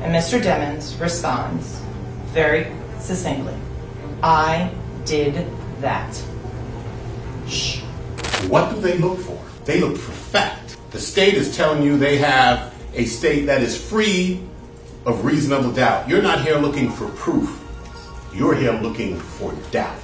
And Mr. Demmons responds very succinctly, "I did that." Shh. What do they look for? They look for fact. The state is telling you they have a state that is free of reasonable doubt. You're not here looking for proof. You're here looking for doubt.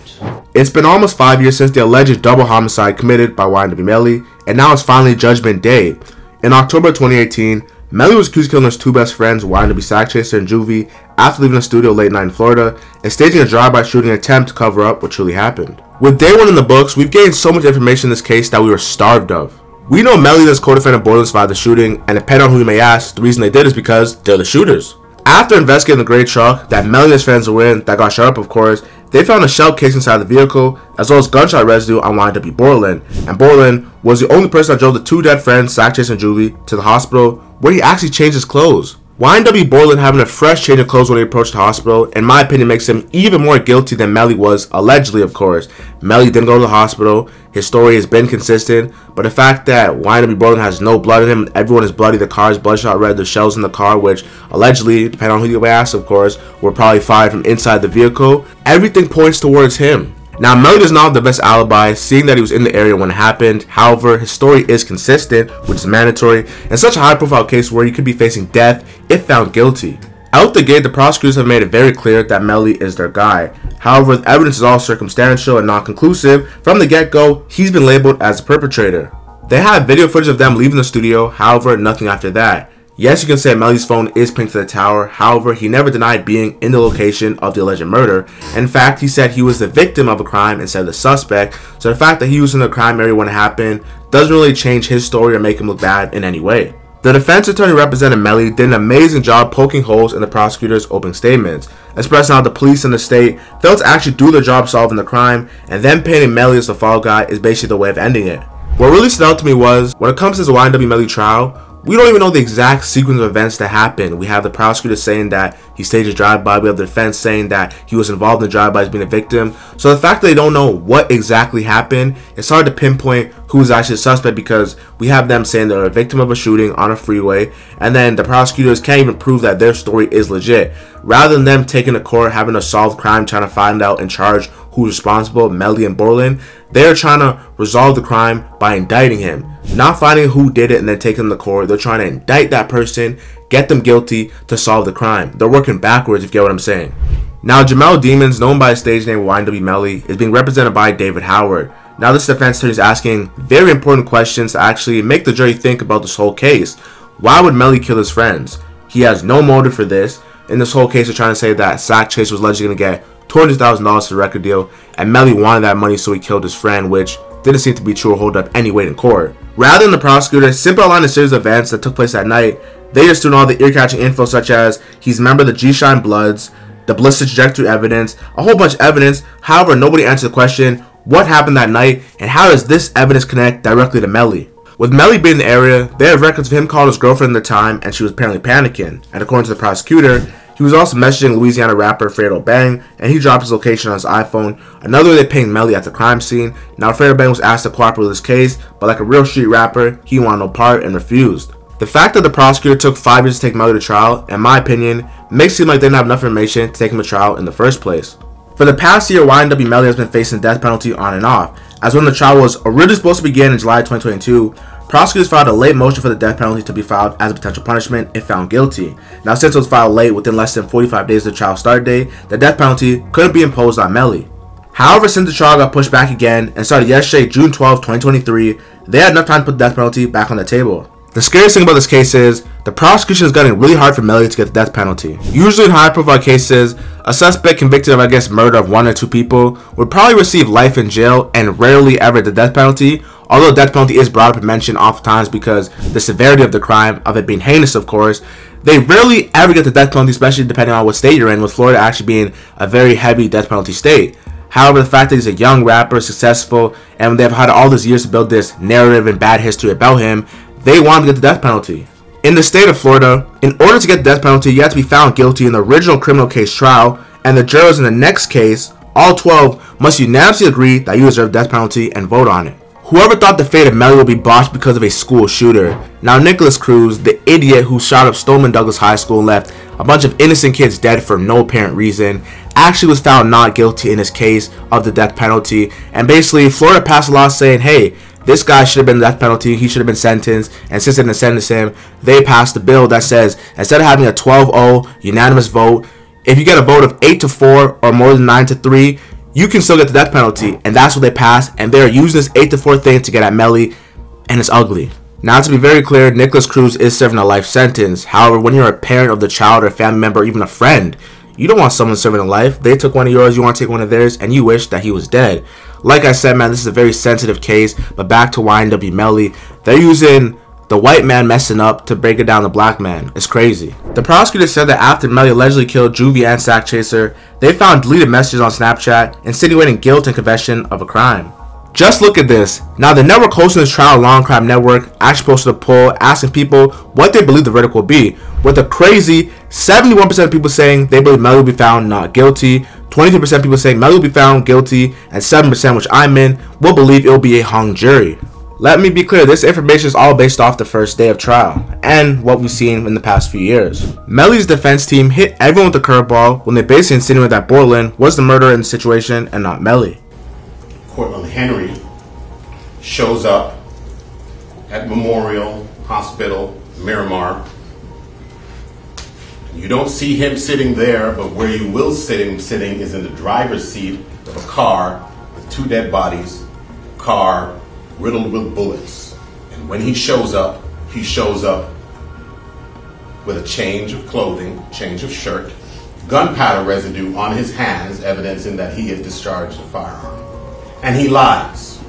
It's been almost 5 years since the alleged double homicide committed by YNW Melly, and now it's finally Judgment Day. In October 2018, Melly was accused of killing his two best friends, YNW Sack Chaser and Juvie, after leaving the studio late night in Florida and staging a drive-by shooting attempt to cover up what truly happened. With day one in the books, we've gained so much information in this case that we were starved of. We know Melly and his co-defendant Boylan survived the shooting, and depending on who you may ask, the reason they did is because they're the shooters. After investigating the gray truck that Melly and his friends were in, that got shot up of course, they found a shell casing inside the vehicle, as well as gunshot residue on YNW Boylan, and Boylan was the only person that drove the two dead friends, Sack Chaser and Juvie, to the hospital, where he actually changed his clothes. YNW Boylan having a fresh change of clothes when he approached the hospital, in my opinion, makes him even more guilty than Melly was, allegedly of course. Melly didn't go to the hospital, his story has been consistent, but the fact that YNW Boylan has no blood in him, everyone is bloody, the car is bloodshot red, there's shells in the car, which allegedly, depending on who you ask of course, were probably fired from inside the vehicle, everything points towards him. Now, Melly does not have the best alibi, seeing that he was in the area when it happened. However, his story is consistent, which is mandatory, in such a high-profile case where he could be facing death if found guilty. Out the gate, the prosecutors have made it very clear that Melly is their guy. However, the evidence is all circumstantial and not conclusive. From the get-go, he's been labeled as the perpetrator. They have video footage of them leaving the studio, however, nothing after that. Yes, you can say Melly's phone is pinned to the tower, however, he never denied being in the location of the alleged murder. In fact, he said he was the victim of a crime instead of the suspect, so the fact that he was in the crime area when it happened doesn't really change his story or make him look bad in any way. The defense attorney representing Melly did an amazing job poking holes in the prosecutor's opening statements, expressing how the police and the state failed to actually do their job solving the crime, and then painting Melly as the fall guy is basically the way of ending it. What really stood out to me was, when it comes to the YNW Melly trial, we don't even know the exact sequence of events that happened. We have the prosecutor saying that he staged a drive-by. We have the defense saying that he was involved in the drive-by as being a victim. So the fact that they don't know what exactly happened, it's hard to pinpoint who is actually the suspect, because we have them saying they're a victim of a shooting on a freeway, and then the prosecutors can't even prove that their story is legit. Rather than them taking to court, having to solve crime, trying to find out and charge who's responsible, Melly and Boylan, they're trying to resolve the crime by indicting him. Not finding who did it and then taking them to court. They're trying to indict that person, get them guilty to solve the crime. They're working backwards, if you get what I'm saying. Now, Jamel Demons, known by his stage name YNW Melly, is being represented by David Howard. Now, this defense attorney is asking very important questions to actually make the jury think about this whole case. Why would Melly kill his friends? He has no motive for this. In this whole case, they're trying to say that Sack Chaser was allegedly going to get $200,000 for the record deal, and Melly wanted that money, so he killed his friend, which didn't seem to be true or hold up any weight in court. Rather than the prosecutor simply outline a series of events that took place that night, they just threw in all the ear-catching info, such as he's a member of the G-Shine Bloods, the ballistic trajectory evidence, a whole bunch of evidence. However, nobody answered the question, what happened that night, and how does this evidence connect directly to Melly? With Melly being in the area, they have records of him calling his girlfriend at the time, and she was apparently panicking. And according to the prosecutor, he was also messaging Louisiana rapper Fredo Bang, and he dropped his location on his iPhone. Another way they pinged Melly at the crime scene. Now, Fredo Bang was asked to cooperate with this case, but like a real street rapper, he wanted no part and refused. The fact that the prosecutor took 5 years to take Melly to trial, in my opinion, makes it seem like they didn't have enough information to take him to trial in the first place. For the past year, YNW Melly has been facing death penalty on and off, as when the trial was originally supposed to begin in July 2022, prosecutors filed a late motion for the death penalty to be filed as a potential punishment if found guilty. Now, since it was filed late, within less than 45 days of the trial start date, the death penalty couldn't be imposed on Melly. However, since the trial got pushed back again and started yesterday, June 12, 2023, they had enough time to put the death penalty back on the table. The scariest thing about this case is, the prosecution is getting really hard for Melly to get the death penalty. Usually in high-profile cases, a suspect convicted of, murder of 1 or 2 people would probably receive life in jail and rarely ever the death penalty, although the death penalty is brought up and mentioned oftentimes because the severity of the crime, of it being heinous of course. They rarely ever get the death penalty, especially depending on what state you're in, with Florida actually being a very heavy death penalty state. However, the fact that he's a young rapper, successful, and they've had all these years to build this narrative and bad history about him, they want to get the death penalty. In the state of Florida, in order to get the death penalty, you have to be found guilty in the original criminal case trial, and the jurors in the next case, all 12, must unanimously agree that you deserve the death penalty and vote on it. Whoever thought the fate of Melly would be botched because of a school shooter. Now, Nicholas Cruz, the idiot who shot up Stoneman Douglas High School and left a bunch of innocent kids dead for no apparent reason, actually was found not guilty in his case of the death penalty. And basically, Florida passed a law saying, hey, this guy should have been the death penalty, he should have been sentenced, and since they didn't sentence him, they passed a bill that says, instead of having a 12-0 unanimous vote, if you get a vote of 8-4 or more than 9-3, you can still get the death penalty. And that's what they passed, and they're using this 8-4 thing to get at Melly, and it's ugly. Now, to be very clear, Nicholas Cruz is serving a life sentence. However, when you're a parent of the child or a family member or even a friend, you don't want someone serving a life. They took one of yours, you want to take one of theirs, and you wish that he was dead. Like I said, man, this is a very sensitive case. But back to YNW Melly, they're using the white man messing up to break it down the black man. It's crazy. The prosecutor said that after Melly allegedly killed Juvie and Sack Chaser, they found deleted messages on Snapchat insinuating guilt and confession of a crime. Just look at this. Now, the network hosting this trial, Law and Crime Network, actually posted a poll asking people what they believe the verdict will be, with a crazy 71% of people saying they believe Melly will be found not guilty, 23% of people saying Melly will be found guilty, and 7%, which I'm in, will believe it will be a hung jury. Let me be clear, this information is all based off the first day of trial, and what we've seen in the past few years. Melly's defense team hit everyone with a curveball when they basically insinuated that Borland was the murderer in the situation and not Melly. Cortland Henry shows up at Memorial Hospital, Miramar. You don't see him sitting there, but where you will see him sitting is in the driver's seat of a car with two dead bodies, car riddled with bullets. And when he shows up with a change of clothing, change of shirt, gunpowder residue on his hands, evidencing that he had discharged a firearm. And he lies.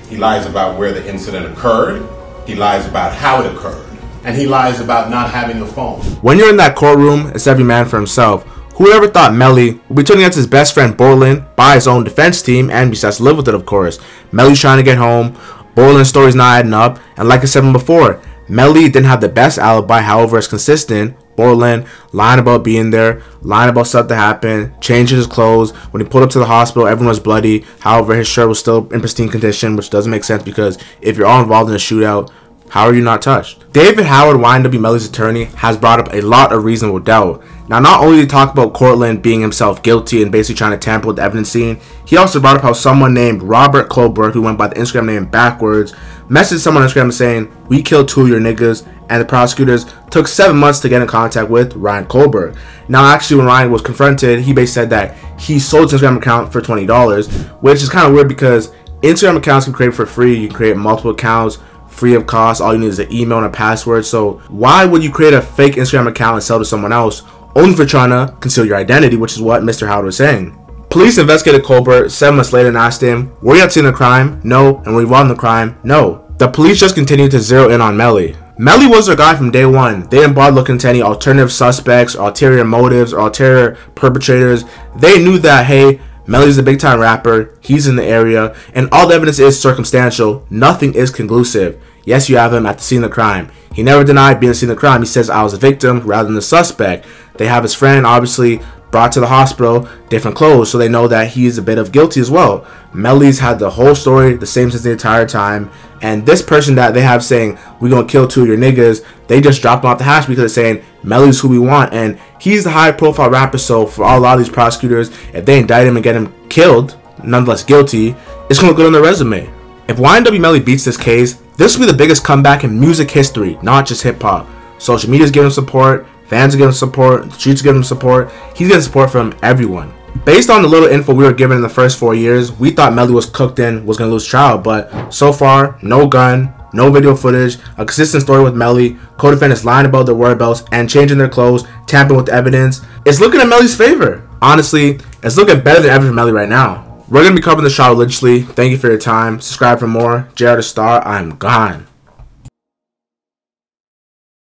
He lies about where the incident occurred. He lies about how it occurred. And he lies about not having a phone. When you're in that courtroom, it's every man for himself. Whoever thought Melly would be turning against his best friend Borland by his own defense team, and besides live with it, of course. Melly's trying to get home. Borland's story's not adding up. And like I said before, Melly didn't have the best alibi, however, it's consistent. Borland lying about being there, lying about stuff that happened, changing his clothes. When he pulled up to the hospital, everyone was bloody. However, his shirt was still in pristine condition, which doesn't make sense because if you're all involved in a shootout, how are you not touched? David Howard, YNW Melly's attorney, has brought up a lot of reasonable doubt. Now, not only did he talk about Cortland being himself guilty and basically trying to tamper with the evidence scene, he also brought up how someone named Robert Colbert, who went by the Instagram name Backwards, messaged someone on Instagram saying, "We killed 2 of your niggas," and the prosecutors took 7 months to get in contact with Ryan Colbert. Now, actually, when Ryan was confronted, he basically said that he sold his Instagram account for $20, which is kind of weird because Instagram accounts can be created for free. You can create multiple accounts free of cost. All you need is an email and a password. So why would you create a fake Instagram account and sell to someone else only for trying to conceal your identity, which is what Mr. Howard was saying? Police investigated Colbert 7 months later and asked him, "Were you at the scene of the crime?" "No." "And were you involved in the crime?" "No." The police just continued to zero in on Melly. Melly was their guy from day one. They didn't bother looking into any alternative suspects, or ulterior motives, or ulterior perpetrators. They knew that, hey, Melly's a big time rapper, he's in the area, and all the evidence is circumstantial. Nothing is conclusive. Yes, you have him at the scene of the crime. He never denied being at the scene of the crime. He says, "I was a victim," rather than the suspect. They have his friend, obviously, brought to the hospital, different clothes, so they know that he's a bit of guilty as well. Melly's had the whole story the same since the entire time, and this person that they have saying, "We're gonna kill 2 of your niggas," they just dropped him off the hash because they're saying Melly's who we want, and he's the high profile rapper. So for a lot of these prosecutors, if they indict him and get him killed, nonetheless guilty, it's gonna look good on their resume. If YNW Melly beats this case, this will be the biggest comeback in music history, not just hip hop. Social media's giving him support, fans are giving him support, the streets are giving him support. He's getting support from everyone. Based on the little info we were given in the first 4 years, we thought Melly was cooked in, was going to lose trial, but so far, no gun, no video footage, a consistent story with Melly, co-defendants lying about their whereabouts and changing their clothes, tampering with the evidence. It's looking in Melly's favor. Honestly, it's looking better than ever for Melly right now. We're going to be covering the trial religiously. Thank you for your time. Subscribe for more. JR the Star, I'm gone.